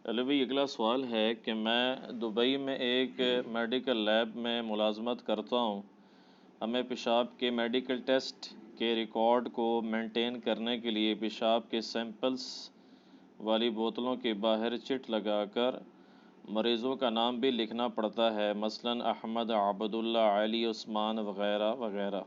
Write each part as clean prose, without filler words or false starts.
چلو بھائی، اگلا سوال ہے کہ میں دبئی میں ایک میڈیکل لیب میں ملازمت کرتا ہوں۔ ہمیں پیشاب کے میڈیکل ٹیسٹ کے ریکارڈ کو مینٹین کرنے کے لیے پیشاب کے سیمپلز والی بوتلوں کے باہر چٹ لگا کر مریضوں کا نام بھی لکھنا پڑتا ہے، مثلاً احمد، عبداللہ، علی، عثمان وغیرہ وغیرہ۔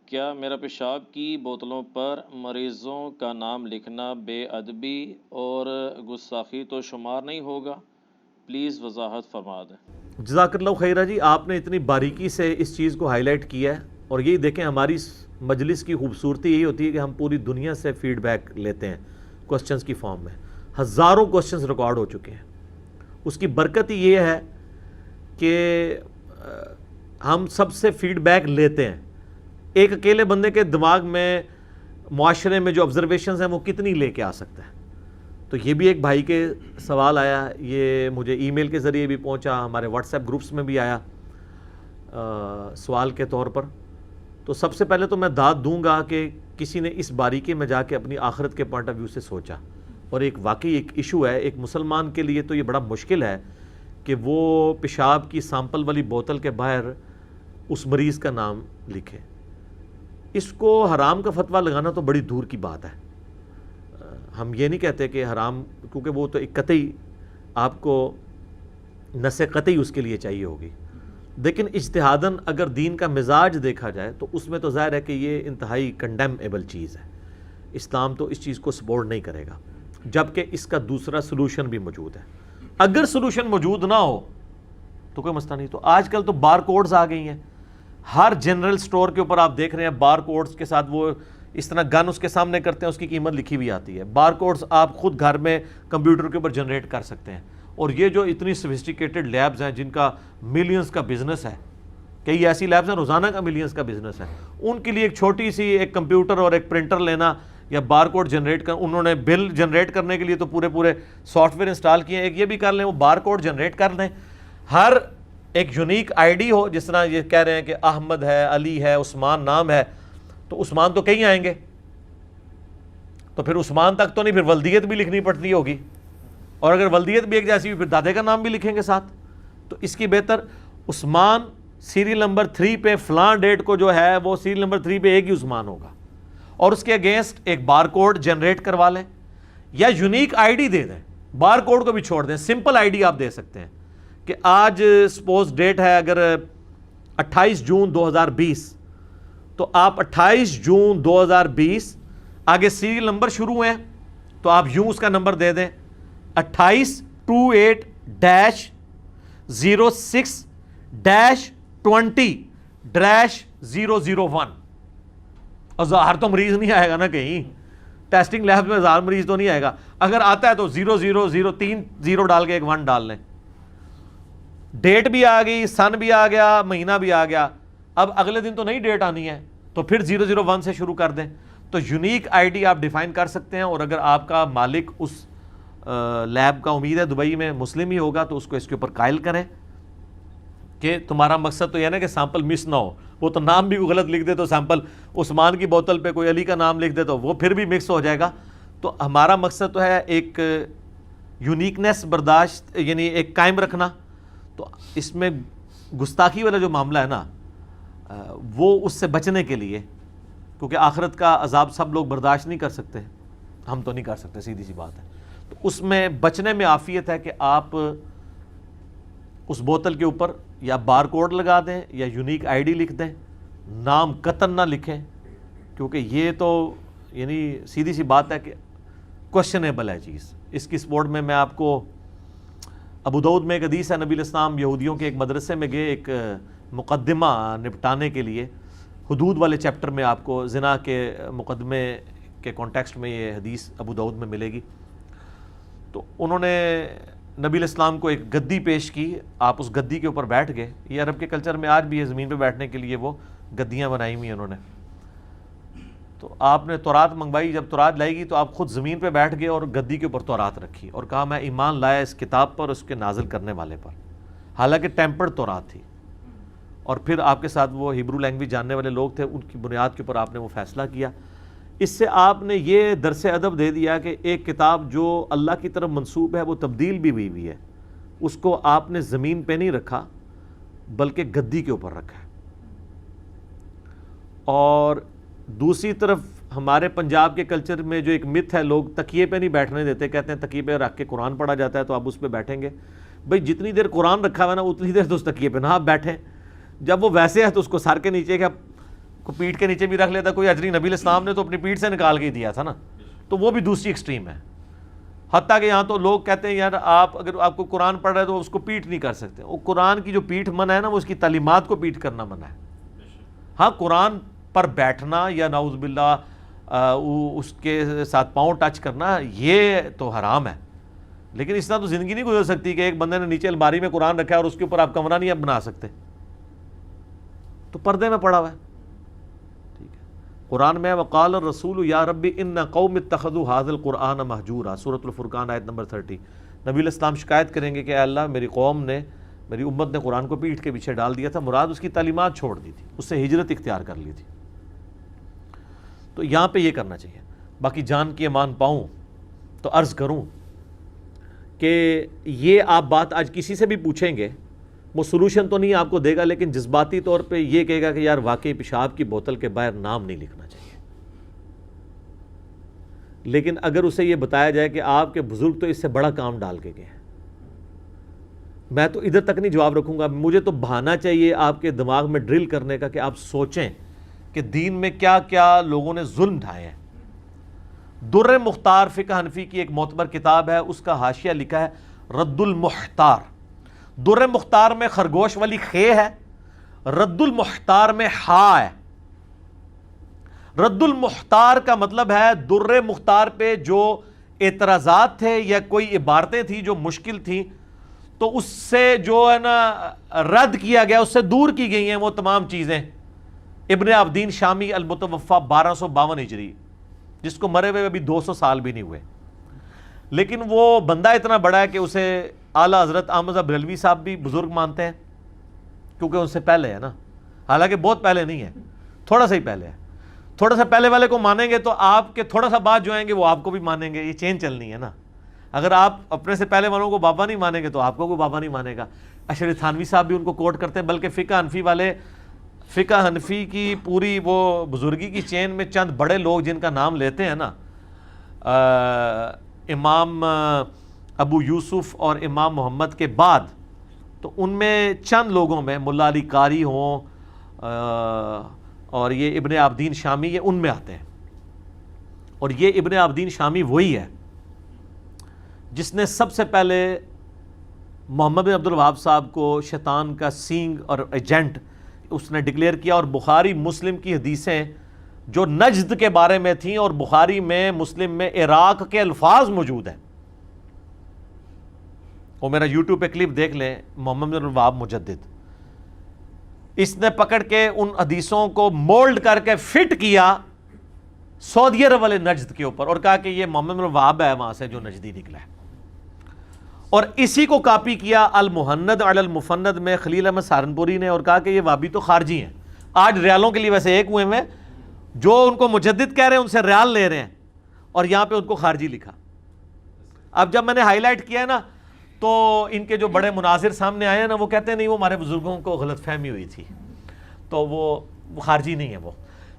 کیا میرا پیشاب کی بوتلوں پر مریضوں کا نام لکھنا بے ادبی اور گستاخی تو شمار نہیں ہوگا؟ پلیز وضاحت فرما دیں۔ جزاک اللہ خیرہ جی، آپ نے اتنی باریکی سے اس چیز کو ہائی لائٹ کیا ہے، اور یہی دیکھیں ہماری مجلس کی خوبصورتی یہی ہوتی ہے کہ ہم پوری دنیا سے فیڈ بیک لیتے ہیں کوسچنز کی فارم میں۔ ہزاروں کوسچنز ریکارڈ ہو چکے ہیں۔ اس کی برکت ہی یہ ہے کہ ہم سب سے فیڈ بیک لیتے ہیں۔ ایک اکیلے بندے کے دماغ میں معاشرے میں جو آبزرویشنز ہیں وہ کتنی لے کے آ سکتا ہے؟ تو یہ بھی ایک بھائی کے سوال آیا، یہ مجھے ای میل کے ذریعے بھی پہنچا، ہمارے واٹس ایپ گروپس میں بھی آیا سوال کے طور پر۔ تو سب سے پہلے تو میں داد دوں گا کہ کسی نے اس باریکی میں جا کے اپنی آخرت کے پوائنٹ آف ویو سے سوچا، اور ایک واقعی ایک ایشو ہے، ایک مسلمان کے لیے تو یہ بڑا مشکل ہے کہ وہ پیشاب کی سامپل والی بوتل کے باہر اس مریض کا نام لکھے۔ اس کو حرام کا فتویٰ لگانا تو بڑی دور کی بات ہے۔ ہم یہ نہیں کہتے کہ حرام، کیونکہ وہ تو ایک قطعی آپ کو نص قطعی اس کے لیے چاہیے ہوگی، لیکن اجتہاداً اگر دین کا مزاج دیکھا جائے تو اس میں تو ظاہر ہے کہ یہ انتہائی کنڈیمیبل چیز ہے۔ اسلام تو اس چیز کو سپورٹ نہیں کرے گا، جبکہ اس کا دوسرا سلوشن بھی موجود ہے۔ اگر سلوشن موجود نہ ہو تو کوئی مسئلہ نہیں۔ تو آج کل تو بار کوڈز آ گئی ہیں، ہر جنرل سٹور کے اوپر آپ دیکھ رہے ہیں بار کوڈز کے ساتھ وہ اس طرح گن اس کے سامنے کرتے ہیں، اس کی قیمت لکھی ہوئی آتی ہے۔ بار کوڈز آپ خود گھر میں کمپیوٹر کے اوپر جنریٹ کر سکتے ہیں، اور یہ جو اتنی سوفسٹیکیٹڈ لیبز ہیں جن کا ملینز کا بزنس ہے، کئی ایسی لیبز ہیں روزانہ کا ملینز کا بزنس ہے، ان کے لیے ایک چھوٹی سی ایک کمپیوٹر اور ایک پرنٹر لینا یا بار کوڈ جنریٹ کر، انہوں نے بل جنریٹ کرنے کے لیے تو پورے سافٹ ویئر انسٹال کیے ہیں، ایک یہ بھی کر لیں، وہ بار کوڈ جنریٹ کر لیں، ہر ایک یونیک آئی ڈی ہو، جس طرح یہ کہہ رہے ہیں کہ احمد ہے، علی ہے، عثمان نام ہے، تو عثمان تو کہیں آئیں گے، تو پھر عثمان تک تو نہیں، پھر ولدیت بھی لکھنی پڑتی ہوگی، اور اگر ولدیت بھی ایک جیسی ہوئی پھر دادے کا نام بھی لکھیں گے ساتھ۔ تو اس کی بہتر عثمان سیریل نمبر 3 پہ فلاں ڈیٹ کو جو ہے وہ سیریل نمبر 3 پہ ایک ہی عثمان ہوگا، اور اس کے اگینسٹ ایک بار کوڈ جنریٹ کروا لیں یا یونیک آئی ڈی دے دیں، بار کوڈ کو بھی چھوڑ دیں، سمپل آئی ڈی آپ دے سکتے ہیں کہ آج سپوز ڈیٹ ہے اگر 28 جون 2020، تو آپ 28 جون 2020 آگے سیریل نمبر شروع ہیں تو آپ یوں اس کا نمبر دے دیں 2828-06-20-001۔ اور ظاہر تو مریض نہیں آئے گا نا، کہیں ٹیسٹنگ لیب میں ظاہر مریض تو نہیں آئے گا، اگر آتا ہے تو 0003 0 ڈال کے ایک 1 ڈال لیں، ڈیٹ بھی آ گئی، سن بھی آ گیا، مہینہ بھی آ گیا، اب اگلے دن تو نئی ڈیٹ آنی ہے تو پھر 001 سے شروع کر دیں۔ تو یونیک آئی ڈی آپ ڈیفائن کر سکتے ہیں، اور اگر آپ کا مالک اس لیب کا امید ہے دبئی میں مسلم ہی ہوگا تو اس کو اس کے اوپر قائل کریں کہ تمہارا مقصد تو یہ نا کہ سیمپل مس نہ ہو، وہ تو نام بھی غلط لکھ دے تو سیمپل عثمان کی بوتل پہ کوئی علی کا نام لکھ دے تو وہ پھر بھی مکس ہو جائے گا۔ تو ہمارا مقصد تو ہے ایک یونیکنیس برداشت، یعنی ایک قائم رکھنا۔ تو اس میں گستاخی والا جو معاملہ ہے نا، وہ اس سے بچنے کے لیے، کیونکہ آخرت کا عذاب سب لوگ برداشت نہیں کر سکتے، ہم تو نہیں کر سکتے، سیدھی سی بات ہے، تو اس میں بچنے میں عافیت ہے کہ آپ اس بوتل کے اوپر یا بار کوڈ لگا دیں یا یونیک آئی ڈی لکھ دیں، نام قطعاً نہ لکھیں، کیونکہ یہ تو یعنی سیدھی سی بات ہے کہ کوشچنیبل ہے چیز۔ اس کی سپورٹ میں آپ کو ابو داؤد میں ایک حدیث ہے، نبی الاسلام یہودیوں کے ایک مدرسے میں گئے ایک مقدمہ نپٹانے کے لیے، حدود والے چیپٹر میں آپ کو زنا کے مقدمے کے کانٹیکسٹ میں یہ حدیث ابو داؤد میں ملے گی۔ تو انہوں نے نبی الاسلام کو ایک گدی پیش کی، آپ اس گدی کے اوپر بیٹھ گئے، یہ عرب کے کلچر میں آج بھی ہے، زمین پہ بیٹھنے کے لیے وہ گدیاں بنائی ہوئی ہیں انہوں نے۔ تو آپ نے تورات منگوائی، جب تورات لائی گی تو آپ خود زمین پہ بیٹھ گئے اور گدی کے اوپر تورات رکھی اور کہا میں ایمان لایا اس کتاب پر، اس کے نازل کرنے والے پر، حالانکہ ٹیمپرڈ تورات تھی، اور پھر آپ کے ساتھ وہ ہیبرو لینگویج جاننے والے لوگ تھے، ان کی بنیاد کے اوپر آپ نے وہ فیصلہ کیا اس سے آپ نے یہ درس ادب دے دیا کہ ایک کتاب جو اللہ کی طرف منسوب ہے وہ تبدیل بھی ہوئی ہے، اس کو آپ نے زمین پہ نہیں رکھا بلکہ گدی کے اوپر رکھا ہے۔ اور دوسری طرف ہمارے پنجاب کے کلچر میں جو ایک مت ہے، لوگ تکیے پہ نہیں بیٹھنے دیتے، کہتے ہیں تکیے پہ رکھ کے قرآن پڑھا جاتا ہے تو آپ اس پہ بیٹھیں گے۔ بھئی جتنی دیر قرآن رکھا ہوا ہے نا اتنی دیر تو اس تکیے پہ نہ آپ بیٹھیں، جب وہ ویسے ہے تو اس کو سر کے نیچے کیا کو پیٹھ کے نیچے بھی رکھ لیتا کوئی اجری، نبی علیہ السلام نے تو اپنی پیٹھ سے نکال کے ہی دیا تھا نا، تو وہ بھی دوسری ایکسٹریم ہے۔ حتیٰ کہ یہاں تو لوگ کہتے ہیں یار آپ اگر آپ کو قرآن پڑھ رہے ہیں تو اس کو پیٹھ نہیں کر سکتے، وہ قرآن کی جو پیٹھ منع ہے نا وہ اس کی تعلیمات کو پیٹھ کرنا منع ہے۔ ہاں قرآن پر بیٹھنا یا نعوذ باللہ اس کے ساتھ پاؤں ٹچ کرنا یہ تو حرام ہے، لیکن اس طرح تو زندگی نہیں گزر سکتی کہ ایک بندے نے نیچے الماری میں قرآن رکھا ہے اور اس کے اوپر آپ کمرہ نہیں اب بنا سکتے، تو پردے میں پڑا ہوا ہے۔ ٹھیک ہے، قرآن میں وقال الرسول یا رب ان قوم اتخذوا هذا القرآن مہجورا، سورۃ الفرقان آیت نمبر 30۔ نبی علیہ السلام شکایت کریں گے کہ اے اللہ میری قوم نے، میری امت نے قرآن کو پیٹھ کے پیچھے ڈال دیا تھا، مراد اس کی تعلیمات چھوڑ دی تھی، اس سے ہجرت اختیار کر لی تھی۔ تو یہاں پہ یہ کرنا چاہیے۔ باقی جان کی امان پاؤں تو عرض کروں کہ یہ آپ بات آج کسی سے بھی پوچھیں گے وہ سلوشن تو نہیں آپ کو دے گا، لیکن جذباتی طور پہ یہ کہے گا کہ یار واقعی پیشاب کی بوتل کے باہر نام نہیں لکھنا چاہیے۔ لیکن اگر اسے یہ بتایا جائے کہ آپ کے بزرگ تو اس سے بڑا کام ڈال کے گئے ہیں، میں تو ادھر تک نہیں جواب رکھوں گا، مجھے تو بہانا چاہیے آپ کے دماغ میں ڈرل کرنے کا کہ آپ سوچیں کہ دین میں کیا کیا لوگوں نے ظلم ڈھائے ہیں۔ در مختار فقہ حنفی کی ایک معتبر کتاب ہے، اس کا حاشیہ لکھا ہے رد المحتار۔ در مختار میں خرگوش والی خے ہے، رد المحتار میں ہا ہے۔ رد المحتار کا مطلب ہے در مختار پہ جو اعتراضات تھے یا کوئی عبارتیں تھیں جو مشکل تھیں تو اس سے جو ہے نا رد کیا گیا، اس سے دور کی گئی ہیں وہ تمام چیزیں۔ ابن عابدین شامی المتوفا 1252 ہجری، جس کو مرے ہوئے ابھی 200 سال بھی نہیں ہوئے، لیکن وہ بندہ اتنا بڑا ہے کہ اسے اعلیٰ حضرت احمد بریلوی صاحب بھی بزرگ مانتے ہیں، کیونکہ ان سے پہلے ہے نا، حالانکہ بہت پہلے نہیں ہے، تھوڑا سا ہی پہلے ہے۔ تھوڑا سا پہلے والے کو مانیں گے تو آپ کے تھوڑا سا بعد جو آئیں گے وہ آپ کو بھی مانیں گے، یہ چین چلنی ہے نا۔ اگر آپ اپنے سے پہلے والوں کو بابا نہیں مانیں گے تو آپ کو کوئی بابا نہیں مانے گا۔ اشرف تھانوی صاحب بھی ان کو کوٹ کرتے ہیں، بلکہ فقہ حنفی والے، فقہ حنفی کی پوری وہ بزرگی کی چین میں چند بڑے لوگ جن کا نام لیتے ہیں نا، امام ابو یوسف اور امام محمد کے بعد، تو ان میں چند لوگوں میں ملا علی قاری ہوں اور یہ ابن عابدین شامی، یہ ان میں آتے ہیں۔ اور یہ ابن عابدین شامی وہی ہے جس نے سب سے پہلے محمد بن عبد الوہاب صاحب کو شیطان کا سینگ اور ایجنٹ اس نے ڈکلیئر کیا، اور بخاری مسلم کی حدیثیں جو نجد کے بارے میں تھیں، اور بخاری میں مسلم میں عراق کے الفاظ موجود ہیں، وہ میرا یوٹیوب پہ کلپ دیکھ لیں، محمد بن عبد الوہاب مجدد، اس نے پکڑ کے ان حدیثوں کو مولڈ کر کے فٹ کیا سعودی عرب والے نجد کے اوپر، اور کہا کہ یہ محمد بن الوہاب ہے وہاں سے جو نجدی نکلا ہے، اور اسی کو کاپی کیا المحند علی المفند میں خلیل احمد سہارنپوری نے، اور کہا کہ یہ وہابی تو خارجی ہیں۔ آج ریالوں کے لیے ویسے ایک ہوئے ہیں، جو ان کو مجدد کہہ رہے ہیں ان سے ریال لے رہے ہیں، اور یہاں پہ ان کو خارجی لکھا۔ اب جب میں نے ہائی لائٹ کیا ہے نا تو ان کے جو بڑے مناظر سامنے آئے ہیں نا، وہ کہتے ہیں نہیں وہ ہمارے بزرگوں کو غلط فہمی ہوئی تھی، تو وہ خارجی نہیں ہے وہ۔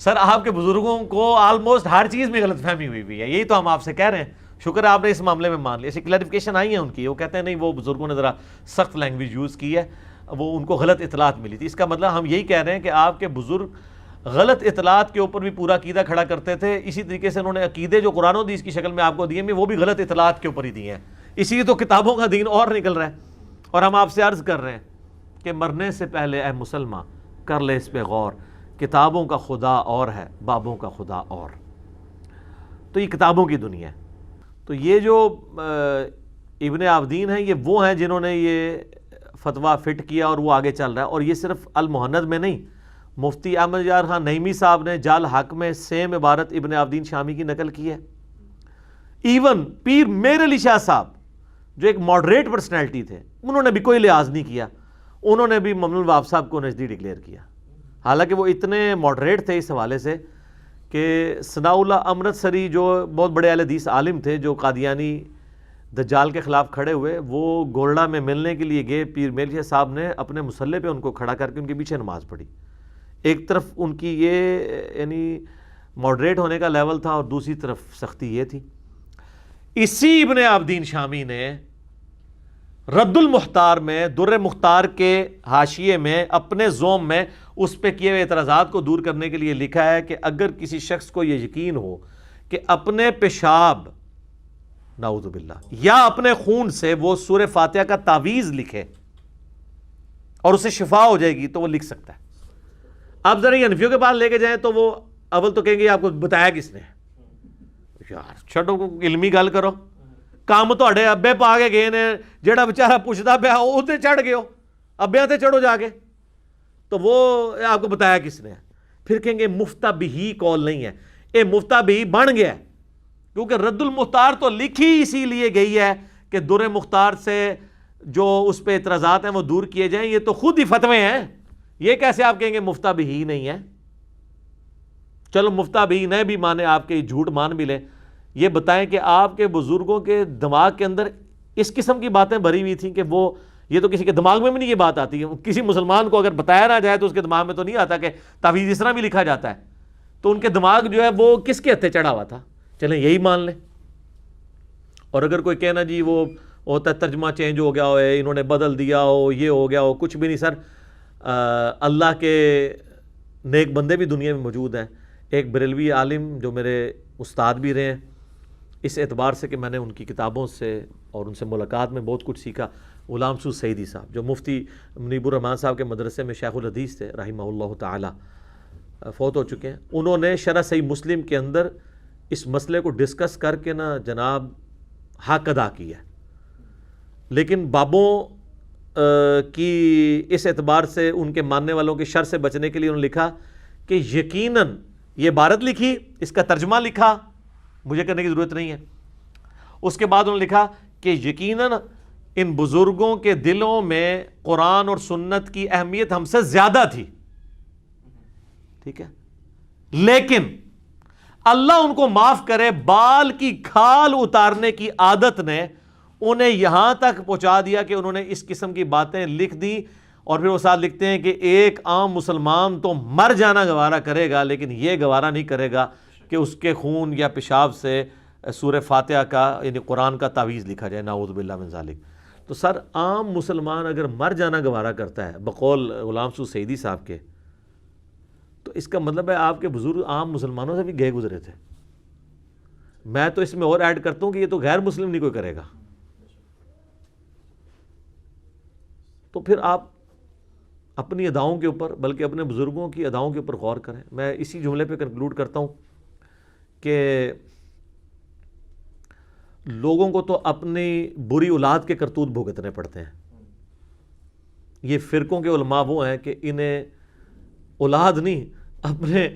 سر آپ کے بزرگوں کو آلموسٹ ہر چیز میں غلط فہمی ہوئی ہے، یہی تو ہم آپ سے کہہ رہے ہیں۔ شکر ہے آپ نے اس معاملے میں مان لیا، ایسی کلیریفیکیشن آئی ہے ان کی، وہ کہتے ہیں نہیں وہ بزرگوں نے ذرا سخت لینگویج یوز کی ہے، وہ ان کو غلط اطلاعات ملی تھی۔ اس کا مطلب ہم یہی کہہ رہے ہیں کہ آپ کے بزرگ غلط اطلاعات کے اوپر بھی پورا عقیدہ کھڑا کرتے تھے، اسی طریقے سے انہوں نے عقیدے جو قرآن و حدیث کی شکل میں آپ کو دیے ہیں وہ بھی غلط اطلاعات کے اوپر ہی دیے ہیں، اسی لیے تو کتابوں کا دین اور نکل رہا ہے۔ اور ہم آپ سے عرض کر رہے ہیں کہ مرنے سے پہلے اے مسلمان کر لے اس پہ غور، کتابوں کا خدا اور ہے، بابوں کا خدا اور۔ تو یہ کتابوں کی دنیا ہے۔ تو یہ جو ابن عابدین ہیں یہ وہ ہیں جنہوں نے یہ فتویٰ فٹ کیا اور وہ آگے چل رہا ہے، اور یہ صرف المحند میں نہیں، مفتی احمد یار خان نعیمی صاحب نے جال حق میں سیم عبارت ابن عابدین شامی کی نقل کی ہے۔ ایون پیر میر علی شاہ صاحب جو ایک ماڈریٹ پرسنالٹی تھے، انہوں نے بھی کوئی لحاظ نہیں کیا، انہوں نے بھی محمد الوہاب صاحب کو نجدی ڈکلیئر کیا، حالانکہ وہ اتنے ماڈریٹ تھے اس حوالے سے کہ ثناء اللہ امرتسری جو بہت بڑے اہل حدیث عالم تھے، جو قادیانی دجال کے خلاف کھڑے ہوئے، وہ گولڈا میں ملنے کے لیے گئے، پیر میلچے صاحب نے اپنے مصلے پہ ان کو کھڑا کر کے ان کے پیچھے نماز پڑھی. ایک طرف ان کی یہ یعنی ماڈریٹ ہونے کا لیول تھا اور دوسری طرف سختی یہ تھی. اسی ابن عابدین شامی نے رد المختار میں، در مختار کے حاشیے میں، اپنے زوم میں اس پہ کیے ہوئے اعتراضات کو دور کرنے کے لیے لکھا ہے کہ اگر کسی شخص کو یہ یقین ہو کہ اپنے پیشاب نعوذ باللہ یا اپنے خون سے وہ سورہ فاتحہ کا تعویذ لکھے اور اسے شفا ہو جائے گی تو وہ لکھ سکتا ہے. آپ ذرا یہ حنفیوں کے پاس لے کے جائیں تو وہ اول تو کہیں گے آپ کو بتایا کس نے. یار چھڑو علمی گل کرو. کام تواڈے ابے پا کے گئے نے، جہاں بیچارہ پوچھتا پیا وہ تے چڑھ گئے ہو، ابیاں تے چڑھو جا کے، تو وہ آپ کو بتایا کس نے. پھر کہیں گے مفتہ بہی قول نہیں ہے، یہ مفتہ بہی بن گیا ہے، کیونکہ رد المختار تو لکھی اسی لیے گئی ہے کہ در مختار سے جو اس پہ اعتراضات ہیں وہ دور کیے جائیں. یہ تو خود ہی فتوے ہیں، یہ کیسے آپ کہیں گے مفتہ بہی نہیں ہے. چلو مفتہ بہی نہیں بھی مانے، آپ کے جھوٹ مان بھی لیں، یہ بتائیں کہ آپ کے بزرگوں کے دماغ کے اندر اس قسم کی باتیں بھری ہوئی تھیں کہ وہ یہ تو کسی کے دماغ میں بھی نہیں یہ بات آتی ہے. کسی مسلمان کو اگر بتایا نہ جائے تو اس کے دماغ میں تو نہیں آتا کہ تعویذ اس طرح بھی لکھا جاتا ہے. تو ان کے دماغ جو ہے وہ کس کے ہتھے چڑھا ہوا تھا. چلیں یہی مان لیں. اور اگر کوئی کہنا جی وہ ہوتا ہے ترجمہ چینج ہو گیا ہو، انہوں نے بدل دیا ہو، یہ ہو گیا ہو، کچھ بھی نہیں سر. اللہ کے نیک بندے بھی دنیا میں موجود ہیں. ایک بریلوی عالم جو میرے استاد بھی رہے ہیں، اس اعتبار سے کہ میں نے ان کی کتابوں سے اور ان سے ملاقات میں بہت کچھ سیکھا، غلام سعود سعیدی صاحب جو مفتی منیب الرحمان صاحب کے مدرسے میں شیخ الحدیث تھے رحمہ اللہ تعالی، فوت ہو چکے ہیں. انہوں نے شرح صحیح مسلم کے اندر اس مسئلے کو ڈسکس کر کے نا جناب حق ادا کیا. لیکن بابوں کی اس اعتبار سے ان کے ماننے والوں کے شر سے بچنے کے لیے انہوں نے لکھا کہ یقیناً یہ عبارت لکھی، اس کا ترجمہ لکھا، مجھے کرنے کی ضرورت نہیں ہے. اس کے بعد انہوں نے لکھا کہ یقیناً ان بزرگوں کے دلوں میں قرآن اور سنت کی اہمیت ہم سے زیادہ تھی. ٹھیک ہے، لیکن اللہ ان کو معاف کرے، بال کی کھال اتارنے کی عادت نے انہیں یہاں تک پہنچا دیا کہ انہوں نے اس قسم کی باتیں لکھ دی. اور پھر وہ ساتھ لکھتے ہیں کہ ایک عام مسلمان تو مر جانا گوارا کرے گا لیکن یہ گوارا نہیں کرے گا کہ اس کے خون یا پیشاب سے سورہ فاتحہ کا یعنی قرآن کا تعویذ لکھا جائے، نعوذ باللہ من ذالک. تو سر عام مسلمان اگر مر جانا گوارا کرتا ہے بقول غلام سعود سعیدی صاحب کے، تو اس کا مطلب ہے آپ کے بزرگ عام مسلمانوں سے بھی گئے گزرے تھے. میں تو اس میں اور ایڈ کرتا ہوں کہ یہ تو غیر مسلم نہیں کوئی کرے گا. تو پھر آپ اپنی اداؤں کے اوپر بلکہ اپنے بزرگوں کی اداؤں کے اوپر غور کریں. میں اسی جملے پہ کنکلوڈ کرتا ہوں کہ لوگوں کو تو اپنی بری اولاد کے کرتوت بھگتنے پڑتے ہیں. یہ فرقوں کے علماء وہ ہیں کہ انہیں اولاد نہیں اپنے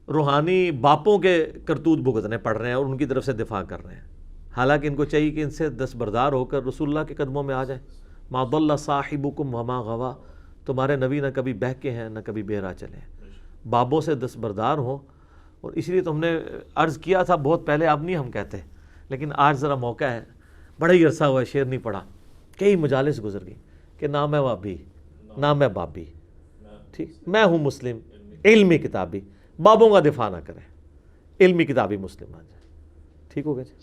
روحانی باپوں کے کرتوت بھگتنے پڑ رہے ہیں اور ان کی طرف سے دفاع کر رہے ہیں. حالانکہ ان کو چاہیے کہ ان سے دستبردار ہو کر رسول اللہ کے قدموں میں آ جائیں. ما ضل صاحبکم وما غوا، تمہارے نبی نہ کبھی بہکے ہیں نہ کبھی بے راہ چلے ہیں. بابوں سے دستبردار ہوں. اور اس لیے تو ہم نے عرض کیا تھا بہت پہلے، اب نہیں ہم کہتے، لیکن آج ذرا موقع ہے، بڑا ہی عرصہ ہوا ہے شعر نہیں پڑھا، کئی مجالس گزر گئی کہ نہ میں وابی نہ میں بابی، ٹھیک، میں ہوں مسلم علمی کتابی. بابوں کا دفاع نہ کریں، علمی کتابی مسلم آ جائے. ٹھیک ہو گیا جی.